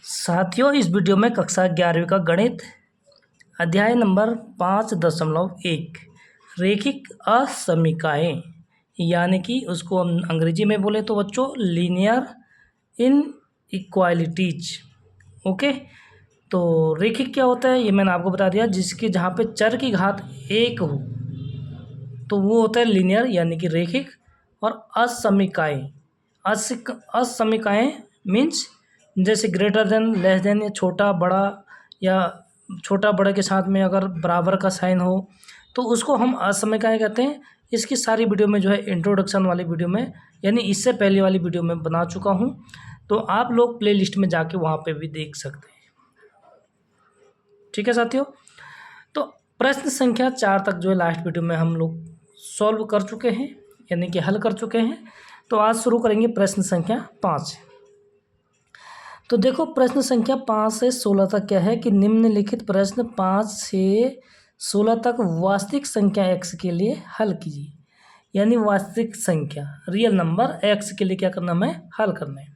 साथियों, इस वीडियो में कक्षा 11वीं का गणित अध्याय नंबर 5.1 रेखिक असमीकाएँ, यानी कि उसको हम अंग्रेजी में बोले तो बच्चों लीनियर इनइक्वालिटीज। ओके, तो रेखिक क्या होता है ये मैंने आपको बता दिया। जिसकी जहाँ पे चर की घात 1 हो तो वो होता है लीनियर यानी कि रेखिक। और असमीकाएँ मीन्स जैसे ग्रेटर देन, लेस देन, या छोटा बड़ा, या छोटा बड़े के साथ में अगर बराबर का साइन हो तो उसको हम असमीकाएँ कहते हैं। इसकी सारी वीडियो में जो है इंट्रोडक्शन वाली वीडियो में यानी इससे पहले वाली वीडियो में बना चुका हूँ, तो आप लोग प्लेलिस्ट में जाके वहाँ पे भी देख सकते हैं। ठीक है साथियों, तो प्रश्न संख्या 4 तक जो है लास्ट वीडियो में हम लोग सॉल्व कर चुके हैं यानी कि हल कर चुके हैं। तो आज शुरू करेंगे प्रश्न संख्या 5। तो देखो प्रश्न संख्या 5 से 16 तक क्या है कि निम्नलिखित प्रश्न 5 से 16 तक वास्तविक संख्या x के लिए हल कीजिए। यानी वास्तविक संख्या रियल नंबर x के लिए क्या करना है, हल करना है।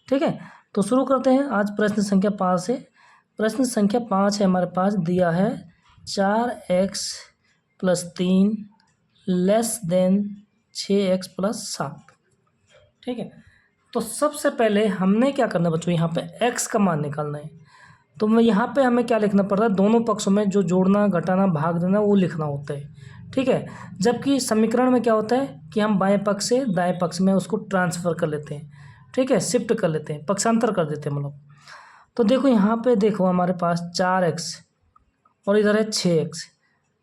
ठीक है, तो शुरू करते हैं आज प्रश्न संख्या 5 से। प्रश्न संख्या 5 है हमारे पास दिया है 4x + 3 लेस देन 6x + 7। ठीक है, तो सबसे पहले हमने क्या करना है बच्चों, यहाँ पे x का मान निकालना है। तो मैं यहाँ पे हमें क्या लिखना पड़ रहा है, दोनों पक्षों में जो जोड़ना, घटाना, भाग देना वो लिखना होता है। ठीक है, जबकि समीकरण में क्या होता है कि हम बाएं पक्ष से दाएं पक्ष में उसको ट्रांसफ़र कर लेते हैं। ठीक है, शिफ्ट कर लेते हैं, पक्षांतर कर देते हैं मतलब। तो देखो यहाँ पे देखो हमारे पास 4x और इधर है 6x।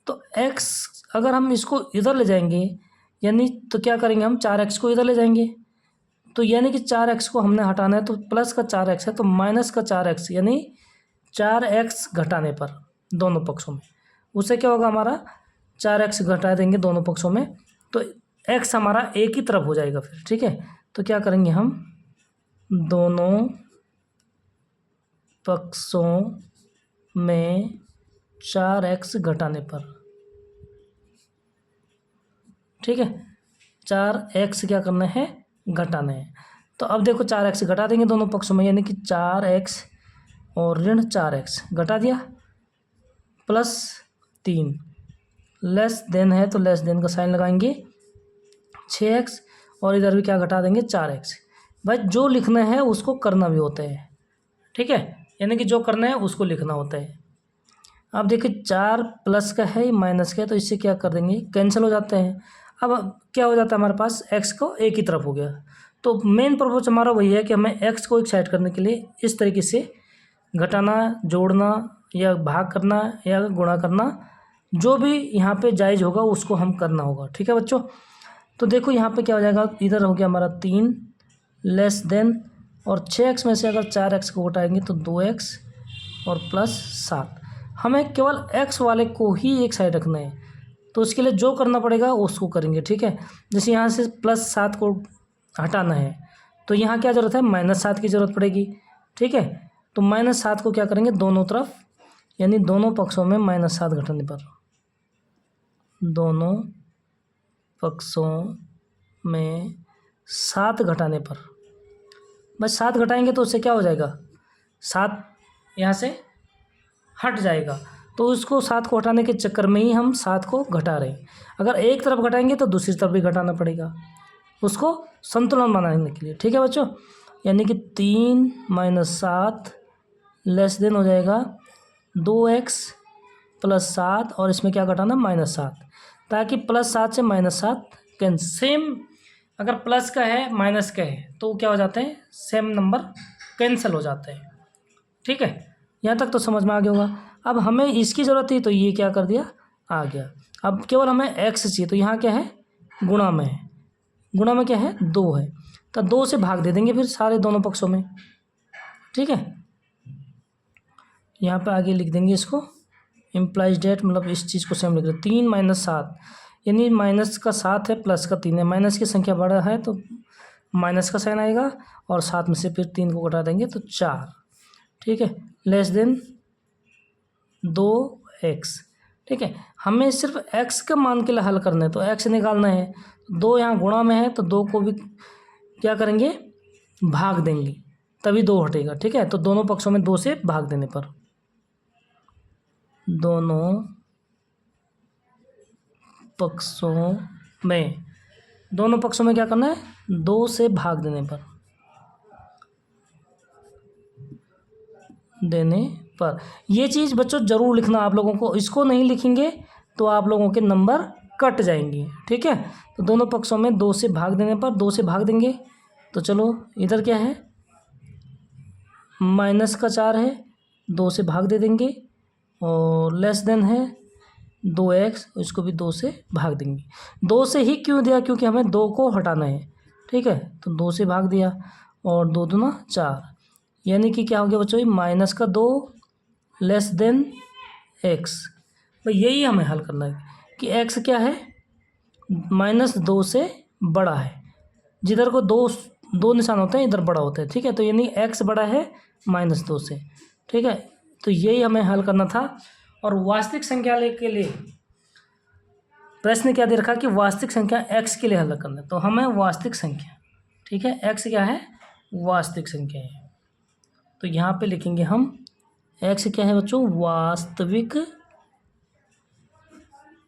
तो x अगर हम इसको इधर ले जाएंगे यानी तो क्या करेंगे, हम 4x को इधर ले जाएंगे तो यानी कि 4x को हमने हटाना है तो प्लस का 4x है तो माइनस का 4x यानी 4x घटाने पर दोनों पक्षों में उससे क्या होगा, हमारा 4x घटा देंगे दोनों पक्षों में तो x हमारा एक ही तरफ हो जाएगा फिर। ठीक है, तो क्या करेंगे हम दोनों पक्षों में 4x घटाने पर, ठीक है 4x क्या करना है, घटाना है। तो अब देखो 4x घटा देंगे दोनों पक्षों में यानी कि 4x और ऋण 4x घटा दिया, प्लस 3 लेस देन है तो लेस देन का साइन लगाएंगे 6x और इधर भी क्या घटा देंगे 4x। भाई जो लिखना है उसको करना भी होता है। ठीक है, यानी कि जो करना है उसको लिखना होता है। अब देखिए 4 प्लस का है माइनस का है तो इससे क्या कर देंगे, कैंसिल हो जाते हैं। अब क्या हो जाता है हमारे पास, x को एक ही तरफ हो गया। तो मेन पर्पज हमारा वही है कि हमें x को एक साइड करने के लिए इस तरीके से घटाना, जोड़ना या भाग करना या गुणा करना, जो भी यहाँ पे जायज़ होगा उसको हम करना होगा। ठीक है बच्चों, तो देखो यहाँ पे क्या हो जाएगा, इधर हो गया हमारा 3 लेस देन और 6x में से अगर 4x को घटाएंगे तो 2x और प्लस 7। हमें केवल x वाले को ही एक साइड रखना है तो उसके लिए जो करना पड़ेगा उसको करेंगे। ठीक है, जैसे यहाँ से +7 को हटाना है तो यहाँ क्या ज़रूरत है, -7 की ज़रूरत पड़ेगी। ठीक है, तो -7 को क्या करेंगे दोनों तरफ यानी दोनों पक्षों में -7 घटाने पर, दोनों पक्षों में 7 घटाने पर, बस 7 घटाएंगे तो उससे क्या हो जाएगा, 7 यहाँ से हट जाएगा। तो उसको 7 को हटाने के चक्कर में ही हम 7 को घटा रहे हैं। अगर एक तरफ घटाएंगे तो दूसरी तरफ भी घटाना पड़ेगा उसको संतुलन बनाने के लिए। ठीक है बच्चों, यानी कि 3 - 7 लेस देन हो जाएगा 2x + 7 और इसमें क्या घटाना -7 ताकि +7 से -7 कैंसिल। सेम अगर प्लस का है माइनस का है तो क्या हो जाते हैं, सेम नंबर कैंसिल हो जाते हैं। ठीक है, यहाँ तक तो समझ में आ गया होगा। अब हमें इसकी ज़रूरत थी तो ये क्या कर दिया, आ गया। अब केवल हमें x चाहिए तो यहाँ क्या है, गुणा में है, गुणा में क्या है 2 है तो 2 से भाग दे देंगे फिर सारे दोनों पक्षों में। ठीक है, यहाँ पे आगे लिख देंगे इसको इम्प्लाइज डेट, मतलब इस चीज़ को सेम लिख रहे 3 - 7 यानी माइनस का 7 है प्लस का 3 है, माइनस की संख्या बड़ा है तो माइनस का साइन आएगा और 7 में से फिर 3 को घटा देंगे तो 4। ठीक है, लेस देन 2x। ठीक है, हमें सिर्फ x का मान के लिए हल करना है तो x निकालना है 2 यहाँ गुणा में है तो 2 को भी क्या करेंगे, भाग देंगे, तभी 2 हटेगा। ठीक है, तो दोनों पक्षों में 2 से भाग देने पर, दोनों पक्षों में क्या करना है, 2 से भाग देने पर ये चीज़ बच्चों ज़रूर लिखना आप लोगों को, इसको नहीं लिखेंगे तो आप लोगों के नंबर कट जाएंगे। ठीक है, तो दोनों पक्षों में 2 से भाग देने पर 2 से भाग देंगे। तो चलो इधर क्या है, -4 है, 2 से भाग दे देंगे, और लेस देन है 2x, इसको भी 2 से भाग देंगे। 2 से ही क्यों दिया, क्योंकि हमें 2 को हटाना है। ठीक है, तो 2 से भाग दिया, और 2 दूना 4, यानी कि क्या हो गया बच्चों, -2 लेस देन x। भाई यही हमें हल करना है कि x क्या है, -2 से बड़ा है। जिधर को दो निशान होते हैं इधर बड़ा होता है। ठीक है, तो यानी x बड़ा है -2 से। ठीक है, तो यही हमें हल करना था। और वास्तविक संख्या के लिए प्रश्न क्या दे रखा कि वास्तविक संख्या x के लिए हल करना है, तो हमें वास्तविक संख्या, ठीक है, x क्या है, वास्तविक संख्या है, तो यहाँ पे लिखेंगे हम x क्या है बच्चों, वास्तविक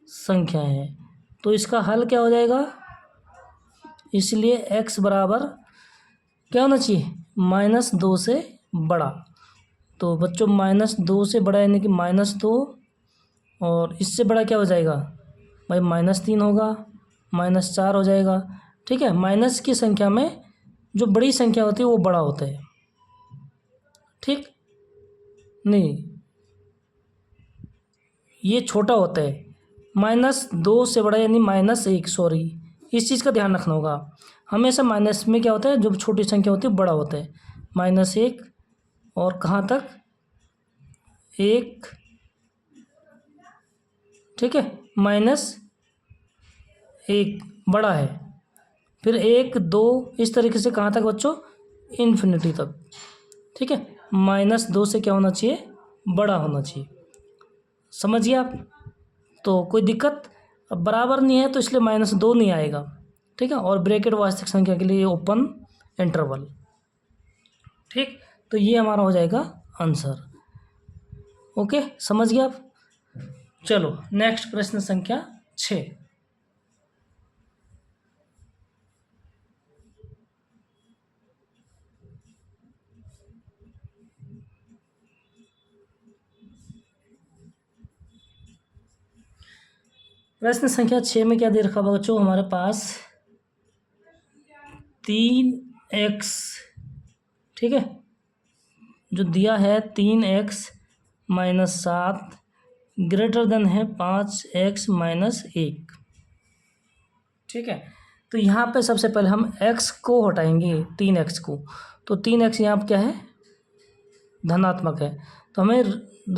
संख्या है। तो इसका हल क्या हो जाएगा, इसलिए x बराबर क्या होना चाहिए, -2 से बड़ा। तो बच्चों -2 से बड़ा यानी कि -2, और इससे बड़ा क्या हो जाएगा भाई, -3 होगा, -4 हो जाएगा। ठीक है, माइनस की संख्या में जो बड़ी संख्या होती है वो बड़ा होता है। ठीक नहीं, ये छोटा होता है, -2 से बड़ा यानी -1, सॉरी, इस चीज़ का ध्यान रखना होगा। हमेशा माइनस में क्या होता है, जो छोटी संख्या होती है बड़ा होता है, -1, और कहाँ तक, 1। ठीक है, -1 बड़ा है, फिर 1, 2, इस तरीके से कहाँ तक बच्चों, इन्फिनिटी तक। ठीक है, -2 से क्या होना चाहिए, बड़ा होना चाहिए। समझिए आप, तो कोई दिक्कत, अब बराबर नहीं है तो इसलिए -2 नहीं आएगा। ठीक है, और ब्रैकेट वास्तविक संख्या के लिए ओपन इंटरवल। ठीक, तो ये हमारा हो जाएगा आंसर। ओके, समझ गए आप। चलो नेक्स्ट प्रश्न संख्या 6। प्रश्न संख्या 6 में क्या दे रखा बच्चों, हमारे पास 3x, ठीक है, जो दिया है 3x -7 ग्रेटर देन है 5x -1। ठीक है, तो यहाँ पे सबसे पहले हम x को हटाएंगे, 3x को, तो 3x यहाँ पर क्या है, धनात्मक है, तो हमें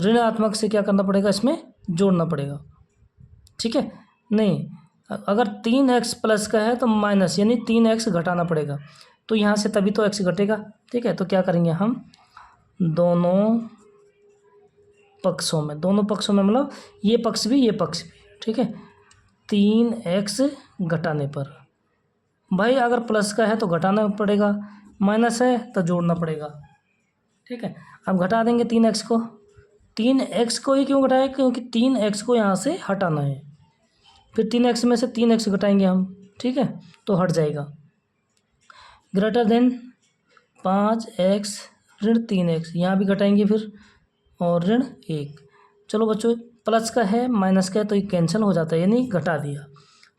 ऋणात्मक से क्या करना पड़ेगा, इसमें जोड़ना पड़ेगा। ठीक है, नहीं, अगर 3x प्लस का है तो माइनस, यानी 3x घटाना पड़ेगा, तो यहाँ से तभी तो x घटेगा। ठीक है, तो क्या करेंगे हम, दोनों पक्षों में मतलब ये पक्ष भी ये पक्ष भी। ठीक है, 3x घटाने पर, भाई अगर प्लस का है तो घटाना पड़ेगा, माइनस है तो जोड़ना पड़ेगा। ठीक है, अब घटा देंगे 3x को। 3x को ही क्यों घटाया, क्योंकि 3x को यहाँ से हटाना है, फिर 3x में से 3x घटाएंगे हम। ठीक है, तो हट जाएगा, ग्रेटर देन 5x -3x, यहाँ भी घटाएंगे फिर, और -1। चलो बच्चों, प्लस का है माइनस का है तो ये कैंसिल हो जाता है, यानी घटा दिया।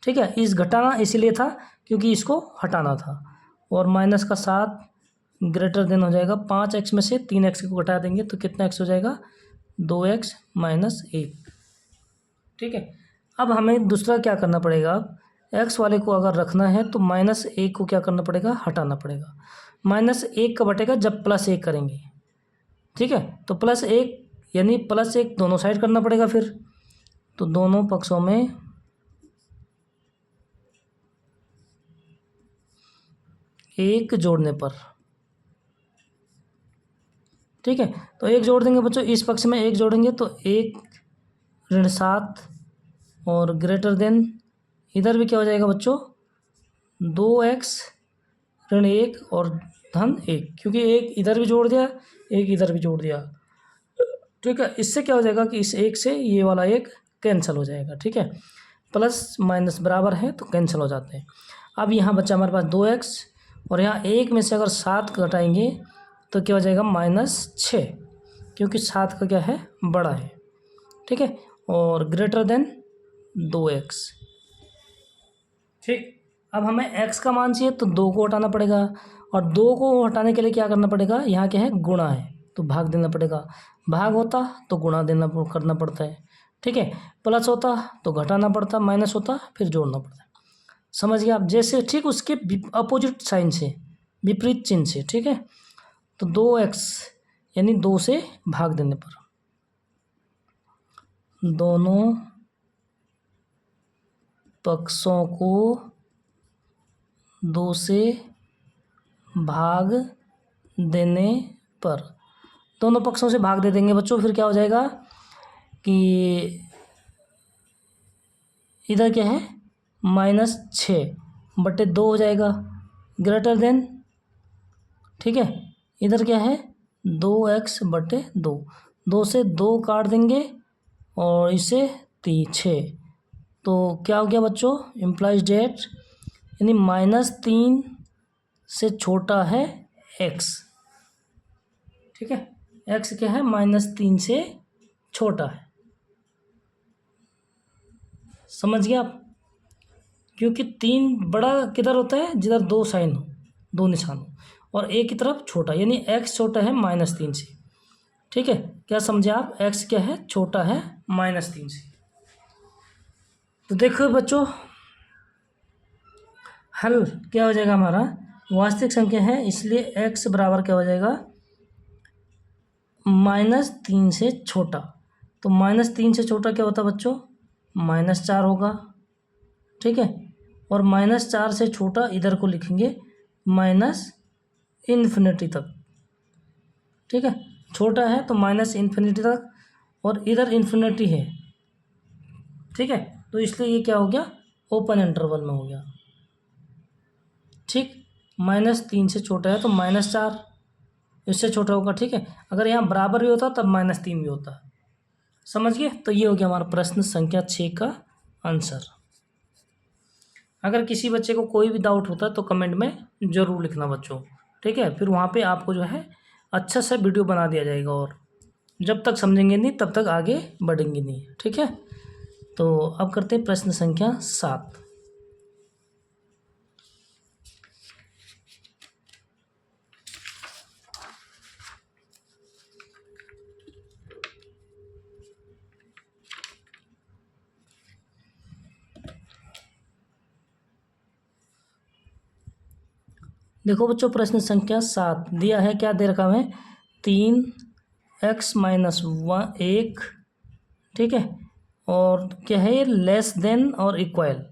ठीक है, इस घटाना इसीलिए था क्योंकि इसको हटाना था, और -7 ग्रेटर देन हो जाएगा 5x में से 3x को घटा देंगे तो कितना x हो जाएगा, 2x -1। ठीक है, अब हमें दूसरा क्या करना पड़ेगा, x वाले को अगर रखना है तो -1 को क्या करना पड़ेगा, हटाना पड़ेगा। -1 कब हटेगा, जब +1 करेंगे। ठीक है, तो +1 यानी +1 दोनों साइड करना पड़ेगा फिर, तो दोनों पक्षों में 1 जोड़ने पर। ठीक है, तो 1 जोड़ देंगे बच्चों, इस पक्ष में 1 जोड़ेंगे तो 1 -7, और ग्रेटर देन इधर भी क्या हो जाएगा बच्चों, 2x ऋण 1 और धन 1, क्योंकि एक इधर भी जोड़ दिया, एक इधर भी जोड़ दिया। ठीक है, इससे क्या हो जाएगा कि इस 1 से ये वाला 1 कैंसिल हो जाएगा। ठीक है, प्लस माइनस बराबर है तो कैंसिल हो जाते हैं। अब यहाँ बचा हमारे पास 2x, और यहाँ 1 में से अगर 7 घटाएंगे तो क्या हो जाएगा -6, क्योंकि 7 का क्या है, बड़ा है। ठीक है, और ग्रेटर देन 2x। ठीक, अब हमें x का मान चाहिए तो 2 को हटाना पड़ेगा, और 2 को हटाने के लिए क्या करना पड़ेगा, यहाँ क्या है, गुणा है तो भाग देना पड़ेगा। भाग होता तो गुणा करना पड़ता है। ठीक है, प्लस होता तो घटाना पड़ता, माइनस होता फिर जोड़ना पड़ता है। समझ गए आप, जैसे ठीक उसके अपोजिट साइन से, विपरीत चिन्ह से। ठीक है, तो 2x यानी 2 से भाग देने पर दोनों पक्षों को 2 से भाग देने पर, दोनों पक्षों से भाग दे देंगे बच्चों, फिर क्या हो जाएगा कि इधर क्या है, -6/2 हो जाएगा, ग्रेटर देन। ठीक है, इधर क्या है, 2x/2, 2 से 2 काट देंगे और इसे 6, तो क्या हो गया बच्चों, इम्प्लाइज डेट, यानी -3 से छोटा है x। ठीक है, x क्या है, -3 से छोटा है। समझ गए आप, क्योंकि 3 बड़ा किधर होता है, जिधर 2 साइन हो, 2 निशान हो, और एक की तरफ छोटा, यानी x छोटा है -3 से। ठीक है, क्या समझे आप, x क्या है, छोटा है -3 से। तो देखो बच्चों, हल क्या हो जाएगा हमारा, वास्तविक संख्या है इसलिए x बराबर क्या हो जाएगा, -3 से छोटा। तो -3 से छोटा क्या होता है बच्चों, -4 होगा। ठीक है, और -4 से छोटा इधर को लिखेंगे -इन्फिनिटी तक। ठीक है, छोटा है तो -इन्फिनिटी तक, और इधर इन्फिनिटी है। ठीक है, तो इसलिए ये क्या हो गया, ओपन इंटरवल में हो गया। ठीक, -3 से छोटा है तो -4, इससे छोटा होगा। ठीक है, अगर यहाँ बराबर भी होता तब -3 भी होता। समझ गए, तो ये हो गया हमारा प्रश्न संख्या 6 का आंसर। अगर किसी बच्चे को कोई भी डाउट होता है तो कमेंट में ज़रूर लिखना बच्चों। ठीक है, फिर वहाँ पे आपको जो है अच्छा सा वीडियो बना दिया जाएगा, और जब तक समझेंगे नहीं तब तक आगे बढ़ेंगे नहीं। ठीक है, तो अब करते हैं प्रश्न संख्या 7। देखो बच्चों, प्रश्न संख्या 7 दिया है, क्या दे रखा है, 3x - 1। ठीक है, और क्या है, ये लेस देन और इक्वल।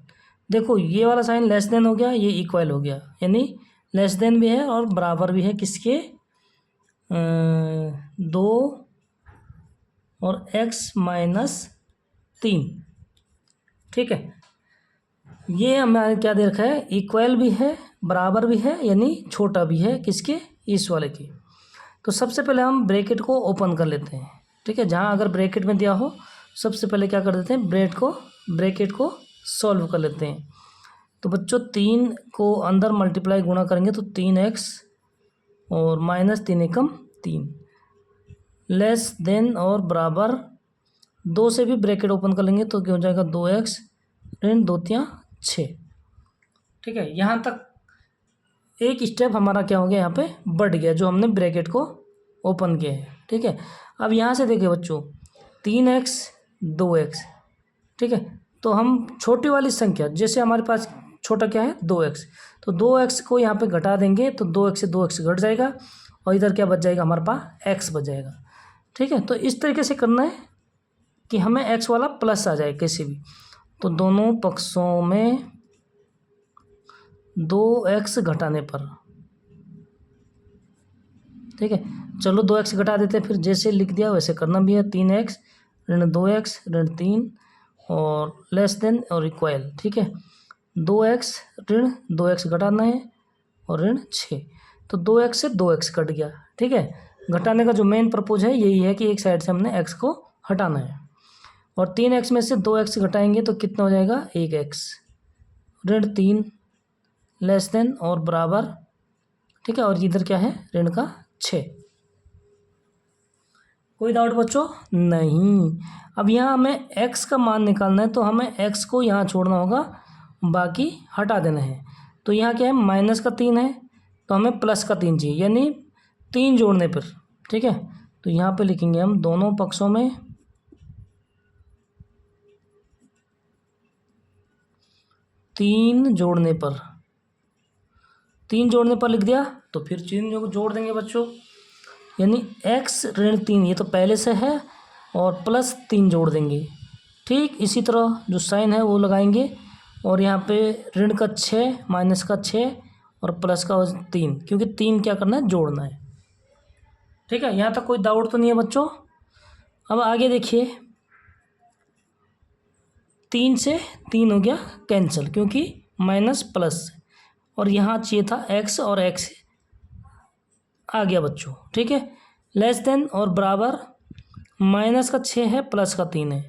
देखो ये वाला साइन लेस देन हो गया, ये इक्वल हो गया, यानी लेस देन भी है और बराबर भी है किसके, 2 और x - 3। ठीक है, ये हमारे क्या दे रखा है, इक्वल भी है, बराबर भी है, यानी छोटा भी है किसके, इस वाले के। तो सबसे पहले हम ब्रैकेट को ओपन कर लेते हैं। ठीक है, जहाँ अगर ब्रैकेट में दिया हो सबसे पहले क्या कर देते हैं, ब्रैकेट को सॉल्व कर लेते हैं। तो बच्चों 3 को अंदर मल्टीप्लाई गुणा करेंगे तो 3x, और -3 एकम 3, लेस देन और बराबर, 2 से भी ब्रैकेट ओपन कर लेंगे तो क्या हो जाएगा, 2x ऋण 2 × 6। ठीक है, यहाँ तक एक स्टेप हमारा क्या हो गया, यहाँ पे बढ़ गया, जो हमने ब्रैकेट को ओपन किया है। ठीक है, अब यहाँ से देखिए बच्चों, 3x 2x। ठीक है, तो हम छोटी वाली संख्या, जैसे हमारे पास छोटा क्या है, 2x, तो 2x को यहाँ पे घटा देंगे तो 2x से 2x घट जाएगा, और इधर क्या बच जाएगा, हमारे पास x बच जाएगा। ठीक है, तो इस तरीके से करना है कि हमें x वाला प्लस आ जाए कैसे भी। तो दोनों पक्षों में 2x घटाने पर, ठीक है, चलो 2x घटा देते हैं, फिर जैसे लिख दिया वैसे करना भी है। 3x ऋण 2x ऋण 3 और लेस देन और इक्वल। ठीक है, 2x ऋण 2x घटाना है और ऋण 6, तो 2x से 2x कट गया। ठीक है, घटाने का जो मेन पर्पज़ है यही है कि एक साइड से हमने x को हटाना है। और 3x में से 2x घटाएंगे तो कितना हो जाएगा 1x, ऋण 3 लेस देन और बराबर। ठीक है, और इधर क्या है ऋण का 6। कोई डाउट बच्चों? नहीं। अब यहाँ हमें x का मान निकालना है, तो हमें x को यहाँ छोड़ना होगा, बाकी हटा देना है। तो यहाँ क्या है माइनस का 3 है, तो हमें प्लस का 3 चाहिए, यानी 3 जोड़ने पर। ठीक है, तो यहाँ पे लिखेंगे हम दोनों पक्षों में 3 जोड़ने पर, 3 जोड़ने पर लिख दिया, तो फिर चिन्ह जोड़ देंगे बच्चों, यानी x ऋण 3 ये तो पहले से है, और प्लस 3 जोड़ देंगे। ठीक इसी तरह जो साइन है वो लगाएंगे, और यहाँ पे ऋण का 6 माइनस का 6 और प्लस का 3, क्योंकि 3 क्या करना है जोड़ना है। ठीक है, यहाँ तक कोई डाउट तो नहीं है बच्चों? अब आगे देखिए, 3 से 3 हो गया कैंसिल, क्योंकि माइनस प्लस, और यहाँ चाहिए था x और x आ गया बच्चों। ठीक है, लेस देन और बराबर, माइनस का 6 है प्लस का 3 है,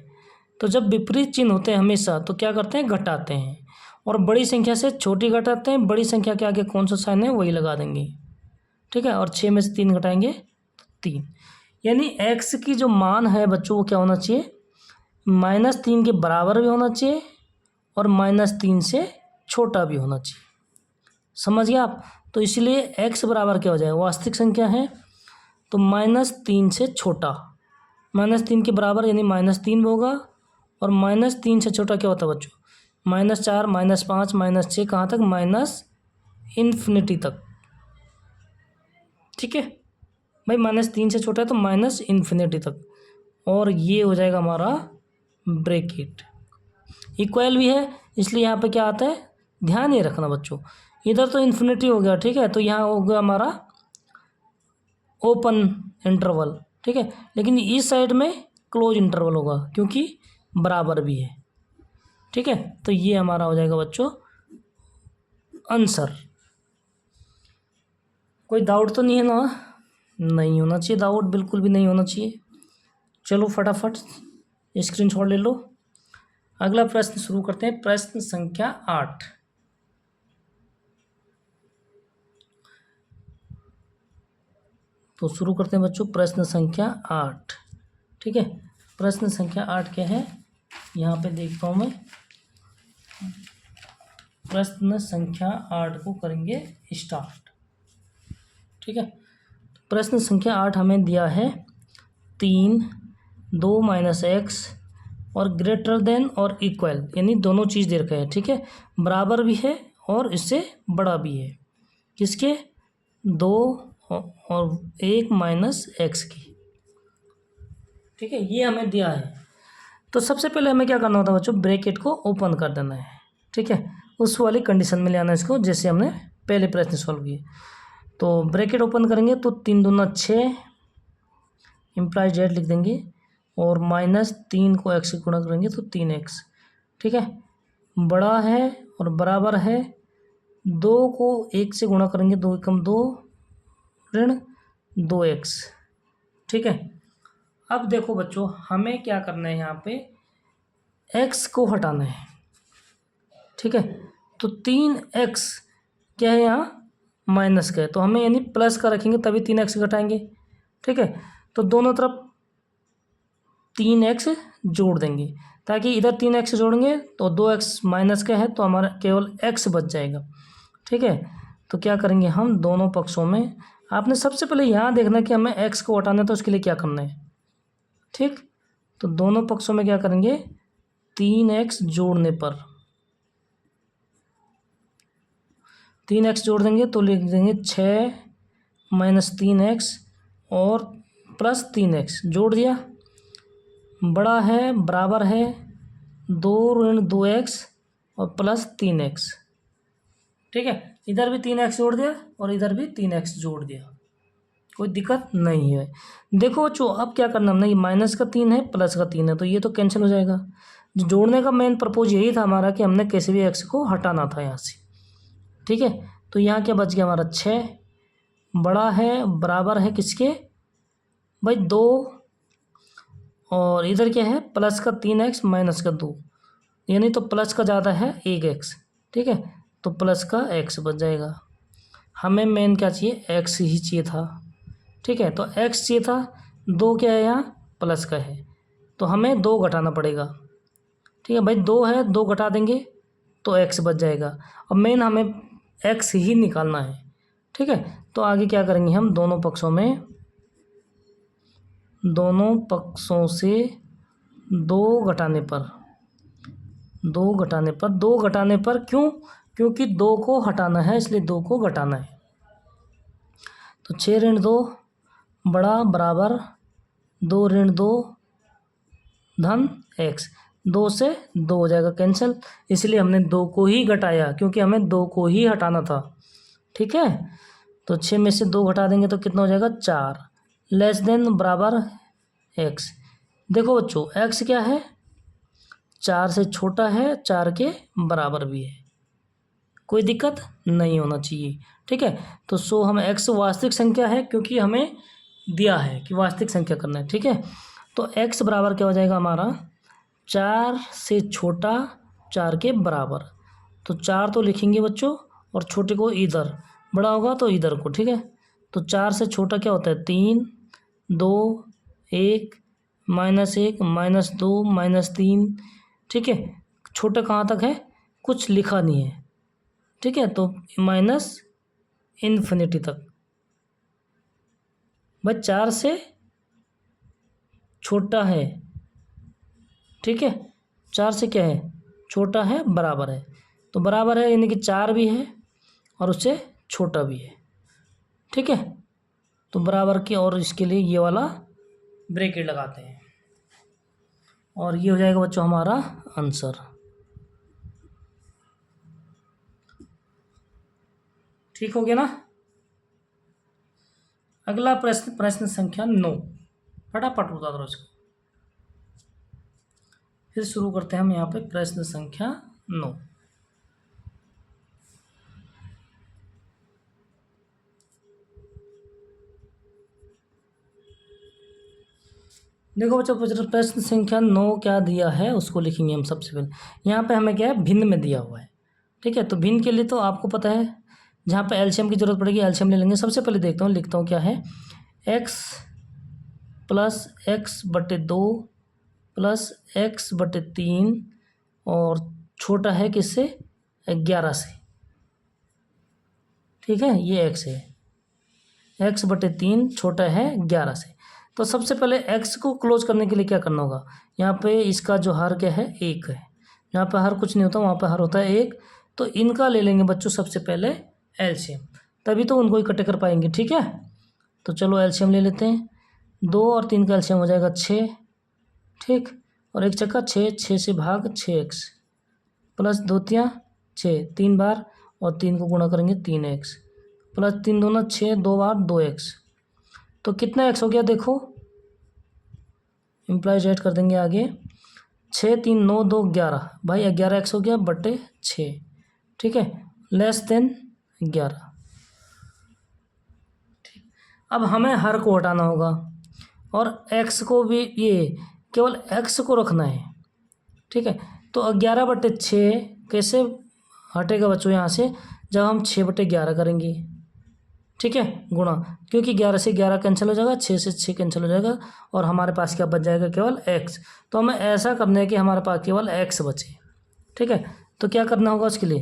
तो जब विपरीत चिन्ह होते हैं हमेशा तो क्या करते हैं घटाते हैं, और बड़ी संख्या से छोटी घटाते हैं, बड़ी संख्या के आगे कौन सा साइन है वही लगा देंगे। ठीक है, और 6 में से 3 घटाएंगे 3, यानी x की जो मान है बच्चों वो क्या होना चाहिए -3 के बराबर भी होना चाहिए और -3 से छोटा भी होना चाहिए। समझ गए आप? तो इसलिए x बराबर क्या हो जाएगा, वास्तविक संख्या है तो -3 से छोटा, -3 के बराबर यानी -3 होगा, और -3 से छोटा क्या होता है बच्चों -4 -5 -6 कहाँ तक -इन्फिनिटी तक। ठीक है भाई, -3 से छोटा है तो -इन्फिनिटी तक, और ये हो जाएगा हमारा ब्रैकेट। इक्वल भी है इसलिए यहाँ पे क्या आता है ध्यान ये रखना बच्चों, इधर तो इन्फिनिटी हो गया। ठीक है, तो यहाँ हो गया हमारा ओपन इंटरवल। ठीक है, लेकिन इस साइड में क्लोज इंटरवल होगा क्योंकि बराबर भी है। ठीक है, तो ये हमारा हो जाएगा बच्चों आंसर। कोई डाउट तो नहीं है ना? नहीं होना चाहिए डाउट, बिल्कुल भी नहीं होना चाहिए। चलो फटाफट स्क्रीनशॉट ले लो। अगला प्रश्न शुरू करते हैं, प्रश्न संख्या 8। तो शुरू करते हैं बच्चों प्रश्न संख्या 8। ठीक है, प्रश्न संख्या 8 क्या है यहाँ पे देखता हूँ मैं। प्रश्न संख्या 8 को करेंगे स्टार्ट। ठीक है, प्रश्न संख्या 8 हमें दिया है 3 2 - x और ग्रेटर देन और इक्वल, यानी दोनों चीज़ दे रखा है। ठीक है, बराबर भी है और इससे बड़ा भी है, किसके 2 और 1 - x की। ठीक है, ये हमें दिया है, तो सबसे पहले हमें क्या करना होता है बच्चों, ब्रैकेट को ओपन कर देना है। ठीक है, उस वाली कंडीशन में ले आना इसको जैसे हमने पहले प्रश्न सॉल्व किए। तो ब्रैकेट ओपन करेंगे तो 3 दूना 6 इम्प्लाइज जेड लिख देंगे, और -3 को x से गुणा करेंगे तो 3x। ठीक है, बड़ा है और बराबर है, 2 को 1 से गुणा करेंगे 2 एकम 2 ऋण 2x। ठीक है, अब देखो बच्चों हमें क्या करना है, यहाँ पे x को हटाना है। ठीक है, तो 3x क्या है यहाँ माइनस का है, तो हमें यानी प्लस का रखेंगे तभी 3x घटाएंगे। ठीक है, तो दोनों तरफ 3x जोड़ देंगे, ताकि इधर 3x जोड़ेंगे तो 2x माइनस का है तो हमारा केवल x बच जाएगा। ठीक है, तो क्या करेंगे हम दोनों पक्षों में, आपने सबसे पहले यहाँ देखना कि हमें x को हटाना है तो उसके लिए क्या करना है। ठीक, तो दोनों पक्षों में क्या करेंगे 3x जोड़ने पर 3x जोड़ देंगे तो लिख देंगे 6 - 3x और प्लस 3x जोड़ दिया, बड़ा है बराबर है 2 ऋण 2x और प्लस 3x। ठीक है, इधर भी 3x जोड़ दिया और इधर भी 3x जोड़ दिया, कोई दिक्कत नहीं है। देखो बच्चों अब क्या करना हमने, ये -3 है प्लस का 3 है तो ये तो कैंसिल हो जाएगा। जो जोड़ने का मेन पर्पज़ यही था हमारा कि हमने किसी भी एक्स को हटाना था यहाँ से। ठीक है, तो यहाँ क्या बच गया हमारा 6 बड़ा है बराबर है किसके भाई 2, और इधर क्या है प्लस का 3x माइनस का 2, यानी तो प्लस का ज़्यादा है 1x। ठीक है, तो प्लस का x बच जाएगा। हमें मेन क्या चाहिए, x ही चाहिए था। ठीक है, तो x चाहिए था, 2 क्या है यहाँ प्लस का है, तो हमें 2 घटाना पड़ेगा। ठीक है भाई, 2 है, 2 घटा देंगे तो x बच जाएगा। अब मेन हमें x ही निकालना है। ठीक है, तो आगे क्या करेंगे हम, दोनों पक्षों से 2 घटाने पर क्यों, क्योंकि 2 को हटाना है, इसलिए 2 को घटाना है। तो 6 ऋण 2 बड़ा बराबर 2 ऋण 2 धन x, 2 से 2 हो जाएगा कैंसिल, इसलिए हमने 2 को ही घटाया क्योंकि हमें 2 को ही हटाना था। ठीक है, तो 6 में से 2 घटा देंगे तो कितना हो जाएगा 4, लेस देन बराबर x। देखो बच्चों x क्या है, 4 से छोटा है, 4 के बराबर भी है, कोई दिक्कत नहीं होना चाहिए। ठीक है, तो सो हम x वास्तविक संख्या है क्योंकि हमें दिया है कि वास्तविक संख्या करना है। ठीक है, तो x बराबर क्या हो जाएगा हमारा, 4 से छोटा 4 के बराबर, तो 4 तो लिखेंगे बच्चों और छोटे को इधर, बड़ा होगा तो इधर को। ठीक है, तो 4 से छोटा क्या होता है 3, 2, 1, -1, -2, -3। ठीक है, छोटा कहाँ तक है, कुछ लिखा नहीं है। ठीक है, तो -इन्फिनिटी तक। भाई 4 से छोटा है। ठीक है, 4 से क्या है छोटा है, बराबर है, तो बराबर है यानी कि 4 भी है और उससे छोटा भी है। ठीक है, तो बराबर की, और इसके लिए ये वाला ब्रैकेट लगाते हैं और ये हो जाएगा बच्चों हमारा आंसर। ठीक हो गया ना। अगला प्रश्न संख्या 9, फटाफट बता दो इसको। फिर शुरू करते हैं हम यहाँ पे प्रश्न संख्या 9। देखो बच्चों, प्रश्न संख्या 9 क्या दिया है उसको लिखेंगे हम सबसे पहले। यहाँ पे हमें क्या है, भिन्न में दिया हुआ है। ठीक है, तो भिन्न के लिए तो आपको पता है जहाँ पे एलसीएम की जरूरत पड़ेगी एलसीएम ले लेंगे। सबसे पहले देखता हूँ, लिखता हूँ क्या है, x प्लस x बटे 2 प्लस x बटे 3 और छोटा है किससे 11 से। ठीक है, ये x है, x बटे 3 छोटा है 11 से। तो सबसे पहले x को क्लोज करने के लिए क्या करना होगा, यहाँ पे इसका जो हर क्या है 1 है, यहाँ पे हर कुछ नहीं होता, वहाँ पे हर होता है 1। तो इनका ले लेंगे बच्चों सबसे पहले एलसीएम, तभी तो उनको इकट्ठे कर पाएंगे। ठीक है, तो चलो एलसीएम ले लेते हैं। 2 और 3 का एलसीएम हो जाएगा 6। ठीक, और 1 चक्का 6, 6 से भाग 6x प्लस 2 तियाँ 6, 3 बार और 3 को गुणा करेंगे 3x प्लस 3 दूना 6, 2 बार 2x। तो कितना x हो गया देखो, इम्प्लाइज ऐड कर देंगे आगे, 6, 3, 9, 2, 11। भाई 11x हो गया बटे 6। ठीक है, लेस देन 11। ठीक, अब हमें हर को हटाना होगा और x को भी, ये केवल x को रखना है। ठीक है, तो 11/6 कैसे हटेगा बच्चों यहाँ से, जब हम 6/11 करेंगे। ठीक है, गुणा, क्योंकि 11 से 11 कैंसिल हो जाएगा, 6 से 6 कैंसिल हो जाएगा और हमारे पास क्या बच जाएगा, केवल x। तो हमें ऐसा करना है कि हमारे पास केवल x बचे। ठीक है, तो क्या करना होगा उसके लिए,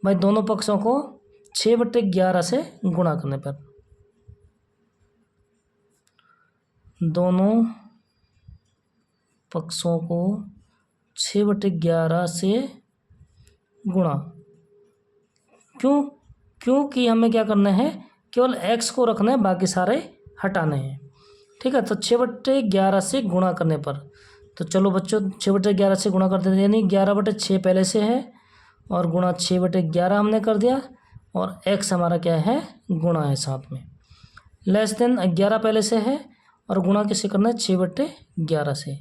भाई दोनों पक्षों को 6/11 से गुणा करने पर, दोनों पक्षों को 6/11 से गुणा, क्योंकि हमें क्या करना है, केवल x को रखना है, बाकी सारे हटाने हैं। ठीक है, तो 6/11 से गुणा करने पर, तो चलो बच्चों 6/11 से गुणा कर देते हैं, यानी 11/6 पहले से है और गुणा 6/11 हमने कर दिया और x हमारा क्या है, गुणा है साथ में, लेस देन 11 पहले से है और गुणा किससे करना है, 6/11 से।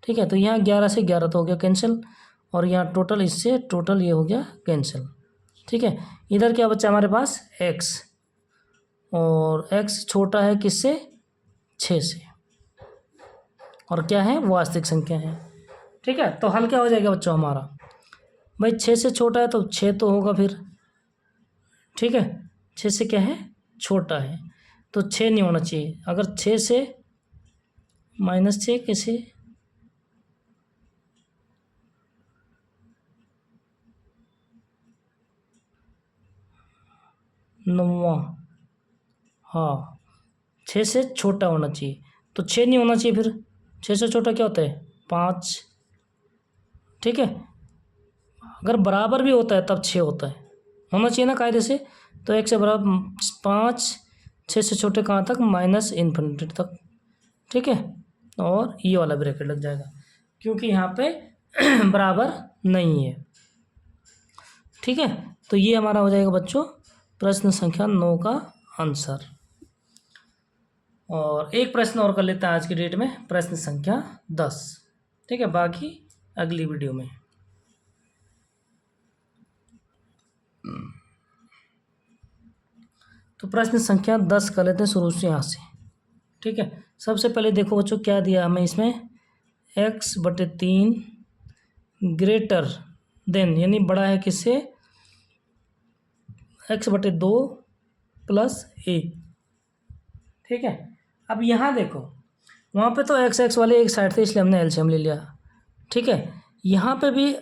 ठीक है। तो यहाँ 11 से 11 तो हो गया कैंसिल, और यहाँ टोटल इससे टोटल ये हो गया कैंसिल, ठीक है। इधर क्या बचा हमारे पास x, और x छोटा है किससे 6 से, और क्या है वास्तविक संख्या है, ठीक है। तो हल क्या हो जाएगा बच्चों हमारा, भाई 6 से छोटा है तो 6 तो होगा फिर, ठीक है। 6 से क्या है छोटा है तो 6 नहीं होना चाहिए। अगर 6 से -6 कैसे, 9वां, हाँ 6 से छोटा होना चाहिए, तो 6 नहीं होना चाहिए फिर। 6 से छोटा क्या होता है 5, ठीक है। अगर बराबर भी होता है तब 6 होता है, होना चाहिए ना कायदे से। तो 1 से बराबर 5, 6 से छोटे कहाँ तक -∞ तक, ठीक है। और ये वाला ब्रैकेट लग जाएगा क्योंकि यहाँ पे बराबर नहीं है, ठीक है। तो ये हमारा हो जाएगा बच्चों प्रश्न संख्या 9 का आंसर। और एक प्रश्न और कर लेते हैं आज की डेट में, प्रश्न संख्या 10, ठीक है। बाकी अगली वीडियो में। तो प्रश्न संख्या 10 कर लेते हैं शुरू से यहाँ से, ठीक है। सबसे पहले देखो बच्चों क्या दिया हमें इसमें, x/3 ग्रेटर देन, यानी बड़ा है किससे x/2 + a, ठीक है। अब यहाँ देखो वहाँ पे तो x वाले एक साइड थे इसलिए हमने एलसीएम ले लिया, ठीक है। यहाँ पे भी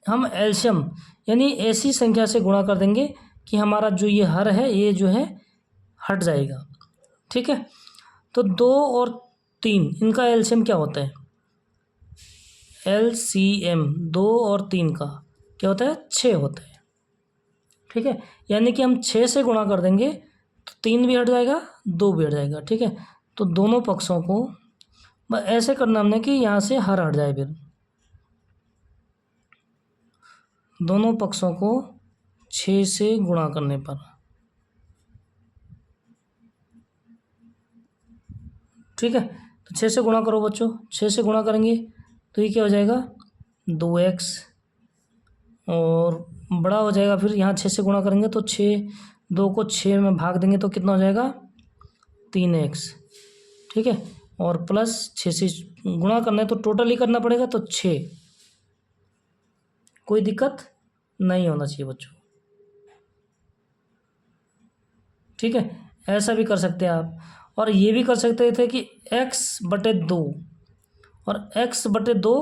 हम एलसीएम यानी ऐसी संख्या से गुणा कर देंगे कि हमारा जो ये हर है ये जो है हट जाएगा, ठीक है। तो 2 और 3 इनका एलसीएम क्या होता है, LCM 2 और 3 का क्या होता है 6 होता है, ठीक है। यानी कि हम 6 से गुणा कर देंगे तो 3 भी हट जाएगा 2 भी हट जाएगा, ठीक है। तो दोनों पक्षों को बस ऐसे करना हमने कि यहाँ से हर हट जाए, फिर दोनों पक्षों को 6 से गुणा करने पर, ठीक है। तो 6 से गुणा करो बच्चों, 6 से गुणा करेंगे तो ये क्या हो जाएगा 2x, और बड़ा हो जाएगा फिर यहाँ 6 से गुणा करेंगे तो 6, 2 को 6 में भाग देंगे तो कितना हो जाएगा 3x, ठीक है। और प्लस 6 से गुणा करना है तो टोटल ही करना पड़ेगा तो 6, कोई दिक्कत नहीं होना चाहिए बच्चों, ठीक है। ऐसा भी कर सकते हैं आप, और ये भी कर सकते थे कि x/2 और x/2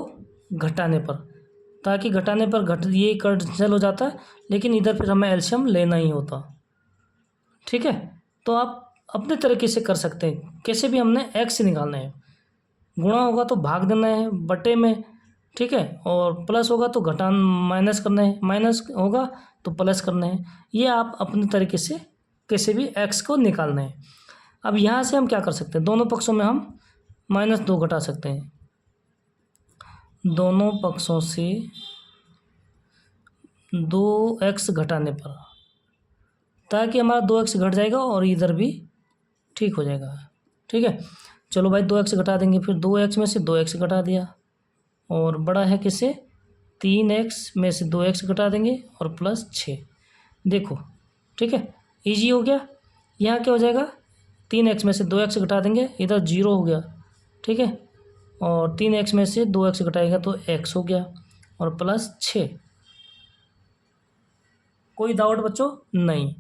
घटाने पर, ताकि घटाने पर ये कैंसिल हो जाता, लेकिन इधर फिर हमें एलसीएम लेना ही होता, ठीक है। तो आप अपने तरीके से कर सकते हैं, कैसे भी हमने x निकालना है, गुणा होगा तो भाग देना है बटे में, ठीक है। और प्लस होगा तो घटा माइनस करना है, माइनस होगा तो प्लस करना है। ये आप अपने तरीके से कैसे भी x को निकालना है। अब यहाँ से हम क्या कर सकते हैं, दोनों पक्षों में हम -2 घटा सकते हैं, दोनों पक्षों से 2x घटाने पर, ताकि हमारा 2x घट जाएगा और इधर भी ठीक हो जाएगा, ठीक है। चलो भाई 2x घटा देंगे, फिर 2x में से 2x घटा दिया, और बड़ा है किससे 3x में से 2x घटा देंगे और +6, देखो ठीक है इजी हो गया। यहाँ क्या हो जाएगा 3x में से 2x घटा देंगे, इधर 0 हो गया, ठीक है। और 3x में से 2x घटाएगा तो x हो गया और +6, कोई डाउट बच्चों नहीं।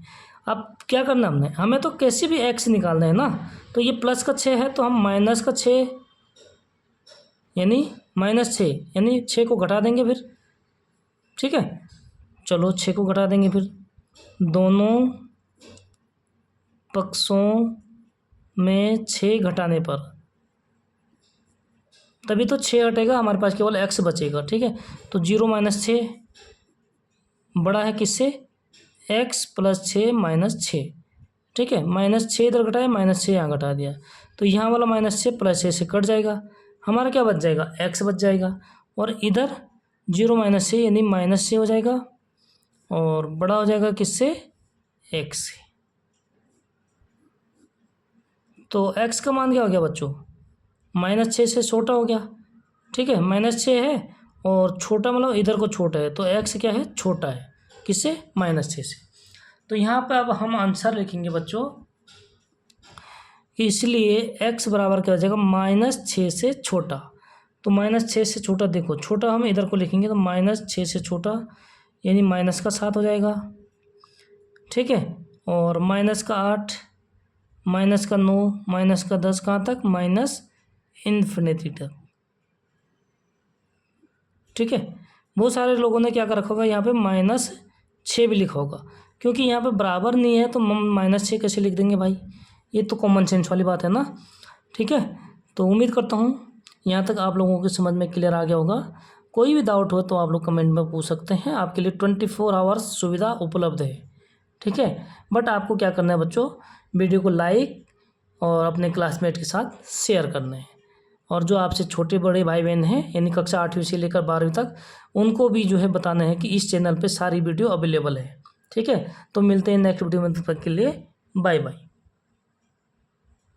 अब क्या करना हमने, हमें तो कैसे भी x निकालना है ना, तो ये प्लस का 6 है तो हम माइनस का 6 यानी -6 यानी 6 को घटा देंगे फिर, ठीक है। चलो 6 को घटा देंगे फिर, दोनों पक्षों में 6 घटाने पर, तभी तो 6 हटेगा, हमारे पास केवल x बचेगा, ठीक है। तो 0 - 6 बड़ा है किससे x + 6 - 6, ठीक है। -6 इधर घटाया, -6 यहाँ घटा दिया, तो यहाँ वाला -6 +6 से कट जाएगा, हमारा क्या बच जाएगा x बच जाएगा, और इधर 0 - 6 यानी -6 हो जाएगा, और बड़ा हो जाएगा किससे x। तो x का मान क्या हो गया बच्चों -6 से छोटा हो गया, ठीक है, -6 है और छोटा मतलब इधर को छोटा है, तो x क्या है, छोटा है किससे, -6 से। तो यहाँ पे अब हम आंसर लिखेंगे बच्चों कि इसलिए x बराबर क्या हो जाएगा, -6 से छोटा। तो -6 से छोटा, देखो छोटा हम इधर को लिखेंगे तो -6 से छोटा यानी -7 हो जाएगा, ठीक है। और -8, -9, -10 कहाँ तक, -इन्फिनिटी तक, ठीक है। बहुत सारे लोगों ने क्या कर रखा होगा यहाँ पे -6 भी लिखा होगा, क्योंकि यहाँ पे बराबर नहीं है तो -6 कैसे लिख देंगे भाई, ये तो कॉमन सेंस वाली बात है ना, ठीक है। तो उम्मीद करता हूँ यहाँ तक आप लोगों के समझ में क्लियर आ गया होगा। कोई भी डाउट हो तो आप लोग कमेंट में पूछ सकते हैं, आपके लिए 24 आवर्स सुविधा उपलब्ध है, ठीक है। बट आपको क्या करना है बच्चों, वीडियो को लाइक और अपने क्लासमेट के साथ शेयर करना है, और जो आपसे छोटे बड़े भाई बहन हैं यानी कक्षा 8वीं से लेकर 12वीं तक, उनको भी जो है बताना है कि इस चैनल पे सारी वीडियो अवेलेबल है, ठीक है। तो मिलते हैं नेक्स्ट वीडियो में, तब तक के लिए बाय बाय।